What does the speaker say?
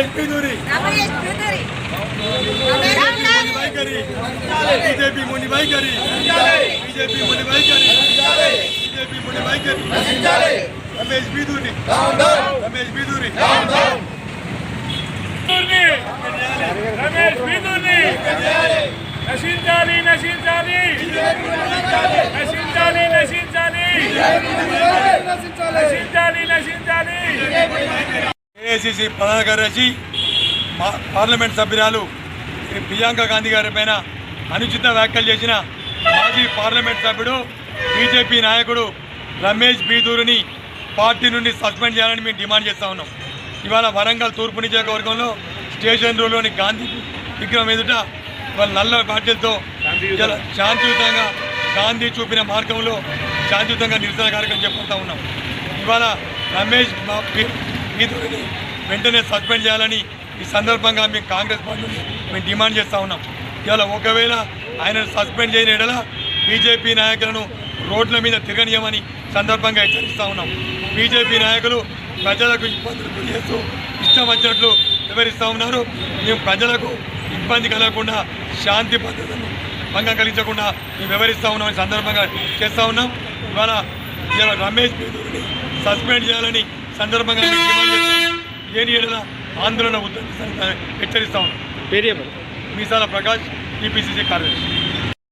Ramesh Bidhuri BJP मुनि వైఖరి BJP मुनि వైఖరి बीजेपी मुनि వైఖరి रमेश बिदूरी रमेश बिदूरी रमेश बिदूरी नशींचाली नशींचाली नशींचाली नशींचाली नशींचाली नशींचाली ఏఐసిసి ప్రధాన కార్యదర్శి పార్లమెంట్ సభ్యురాలు ప్రియాంక గాంధీ గారి పైన అనుచిత వ్యాఖ్యలు చేసిన మాజీ పార్లమెంట్ సభ్యుడు బీజేపీ నాయకుడు రమేష్ బిదూరిని పార్టీ నుండి సస్పెండ్ చేయాలని మేము డిమాండ్ చేస్తూ ఉన్నాం. ఇవాళ వరంగల్ తూర్పు నియోజకవర్గంలో స్టేషన్ రోడ్లోని గాంధీ విగ్రహం ఎదుట వాళ్ళ నల్ల బాధ్యతలతో శాంతియుతంగా గాంధీ చూపిన మార్గంలో శాంతియుతంగా నిరసన కార్యక్రమం చేపడుతూ ఉన్నాం. ఇవాళ రమేష్ బిదూరిని వెంటనే సస్పెండ్ చేయాలని ఈ సందర్భంగా మేము కాంగ్రెస్ పార్టీ మేము డిమాండ్ చేస్తూ ఉన్నాం. ఇవాళ ఒకవేళ ఆయనను సస్పెండ్ చేయని ఎడల బీజేపీ నాయకులను రోడ్ల మీద తిరగనీయమని సందర్భంగా హెచ్చరిస్తూ ఉన్నాం. బీజేపీ నాయకులు ప్రజలకు ఇబ్బందులు గురి చేస్తూ ఇష్టం వచ్చినట్లు వివరిస్తూ ఉన్నారు. మేము ప్రజలకు ఇబ్బంది కలగకుండా శాంతి భద్రతను భంగం కలిగించకుండా మేము వివరిస్తూ ఉన్నామని సందర్భంగా చేస్తూ ఉన్నాం. ఇవాళ రమేష్ బిదూరిని సస్పెండ్ చేయాలని సందర్భంగా మేము డిమాండ్ చేస్తున్నాం. ఏని ఏడల ఆందోళన ఉద్యమిస్తామని హెచ్చరిస్తా ఉన్నాం. మీసాల ప్రకాష్ టీపీసీసీ కార్యదర్శి.